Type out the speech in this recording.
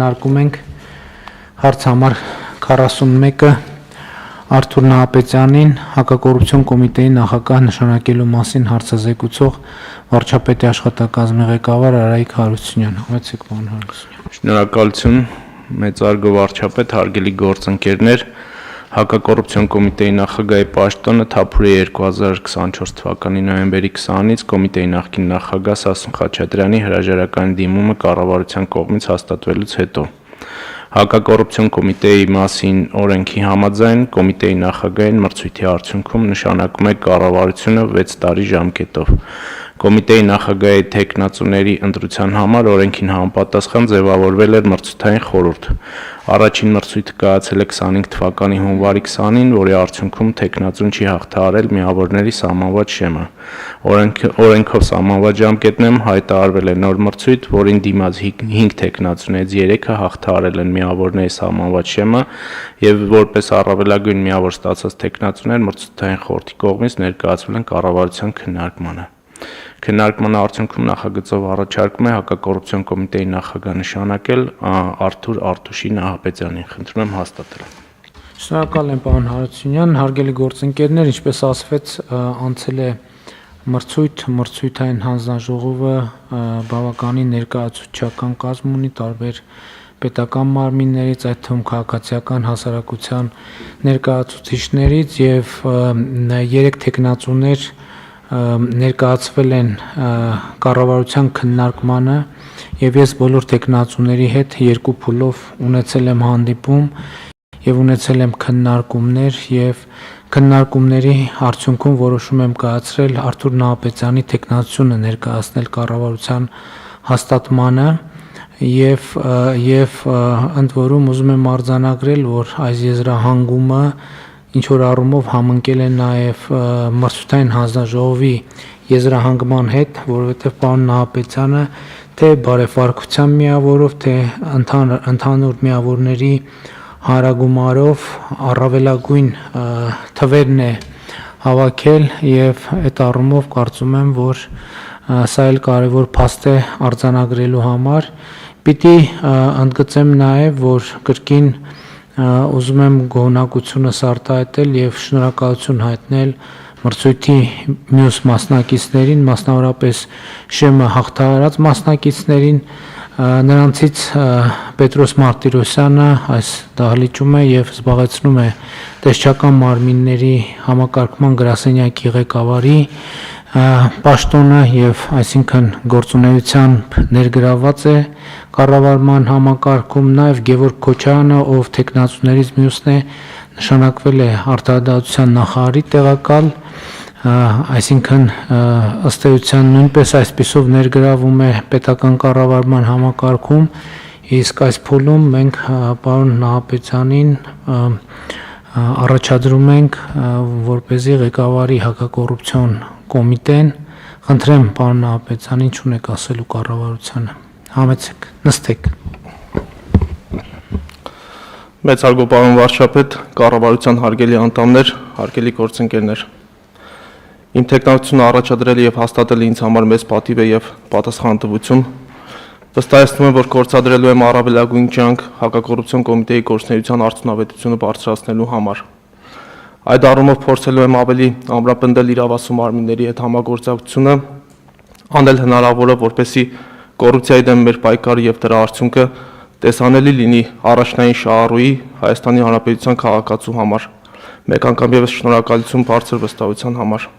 Նարկում ենք հարց համար 41-ը Արթուր Նահապետյանին հակակոռուպցիոն կոմիտեի նախագահ նշանակելու մասին հարցազեկուցող վարչապետի աշխատակազմի ղեկավար Արայիկ Հարությունյան։ Համեցեք, պարոն Հարությունյան։ Շնորհակալություն, մեծարգո վարչապետ, հարգելի գործընկերներ, հակակոռուպցիոն կոմիտեի նախագահի պաշտոնը թափուր է 2024 թվականի նոյեմբերի 20-ից կոմիտեի նախկին նախագահ Սասուն Խաչատրյանի հրաժարական դիմումը կառավարության կողմից հաստատվելուց հետո։ Հակակոռուպցիոն կոմիտեի մասին օրենքի համաձայն կոմիտեի նախագահին մրցույթի արդյունքում նշանակում է կառավարությունը 6 տարի ժամկետով։ Կոմիտեի նախագահի թեկնածուների ընտրության համար օրենքին համապատասխան ձևավորվել էր մրցութային խորհուրդ։ Առաջին մրցույթը կայացել է 25 թվականի հունվարի 20-ին, որի արդյունքում թեկնածուն չի հաղթահարել միավորների սահմանված շեմը։ Օրենքով սահմանված ժամկետներում հայտարարվել է նոր մրցույթ, որին դիմաց 5 թեկնածուներից 3-ը հաղթահարել են միավորների սահմանված շեմը եւ որպես առավելագույն միավոր ստացած թեկնածուներ մրցութային խորհրդի կողմից ներկայացվել են կառավարության քննարկմանը։ Քննարկման արդյունքում նախագծով առաջարկում է հակակոռուպցիոն կոմիտեի նախագահ նշանակել Արթուր Արտուշի Նահապետյանին։ Խնդրում եմ հաստատել։ Շնորհակալ եմ, պարոն Հարությունյան, հարգելի գործընկերներ, ինչպես ասվեց, անցել է մրցույթային հանձնաժողովը բավականին ներկայացուցչական կազմ ունի տարբեր պետական մարմիններից, այդ թվում քաղաքացիական հասարակության ներկայացուցիչներից եւ 3 թեկնածուներ ներկայացվել են կառավարության քննարկմանը եւ ես բոլոր տեխնացուների հետ երկու փուլով ունեցել եմ հանդիպում եւ ունեցել եմ քննարկումներ եւ քննարկումների արդյունքում որոշում եմ կայացրել Արթուր Նահապետյանի տեխնացությունը ներկայացնել կառավարության հաստատմանը եւ ընդ որում ուզում եմ արձանագրել, որ այս եզրահանգումը ինչ որ առումով համընկել է նաև մրցութային հանձնաժողովի եզրահանգման հետ, որովհետև պարոն Նահապետյանը թե բարեփոխության միավորով, թե ընդհանուր միավորների հանրագումարով առավելագույն թվերն է հավաքել եւ այդ առումով կարծում եմ, որ սա էլ կարևոր փաստ է արձանագրելու համար։ Պիտի ընդգծեմ նաև, որ կրկին ուզում եմ գոհունակությունս արտահայտել եւ շնորհակալություն հայտնել մրցույթի մյուս մասնակիցներին, մասնավորապես շեմը հաղթահարած մասնակիցներին, նրանցից Պետրոս Մարտիրոսյանը այս դահլիճում է եւ զբաղեցնում է տեսչական մարմինների համակարգման գրասենյակի ղեկավարի պաշտոնը եւ այսինքն գործունեությամբ ներգրաված է կառավարման համակարգում, նաեւ Գևորգ Քոչարյանը, ով տեխնացուներից մյուսն է, նշանակվել է արտադրության նախարարի տեղակալ, այսինքն ըստ էության նույնպես այսպիսով ներգրավում է պետական կառավարման համակարգում, իսկ այս փուլում մենք պարոն Նահապետյանին առաջադրում ենք որպեսզի ղեկավարի հակակոռուպցիոն կոմիտեն, խնդրեմ պարոն Նահապետյանին ինչ ունեք ասելու կառավարությանը։ Համեցեք, նստեք։ Մեծարգո պարոն վարչապետ, կառավարության հարգելի անդամներ, հարգելի գործընկերներ։ Իմ տեխնացությունը առաջադրել եւ հաստատել ինձ համար մեծ պատիվ է եւ պատասխանատվություն։ Վստահեցնում եմ, որ կորցադրելու եմ առավելագույն ջանք հակակոռուպցիոն կոմիտեի գործունեության արդյունավետությունը բարձրացնելու համար։ Այդ առումով փորձելու եմ ավելի ամրապնդել իրավասու մարմինների հետ համագործակցությունը, անել հնարավորը, որպեսզի կոռուպցիայի դեմ մեր պայքարը եւ դրա արդյունքը տեսանելի լինի առաջնային շահառուի Հայաստանի Հանրապետության քաղաքացու համար։ Մեկ անգամ եւս շնորհակալություն բարձր վստահության համար։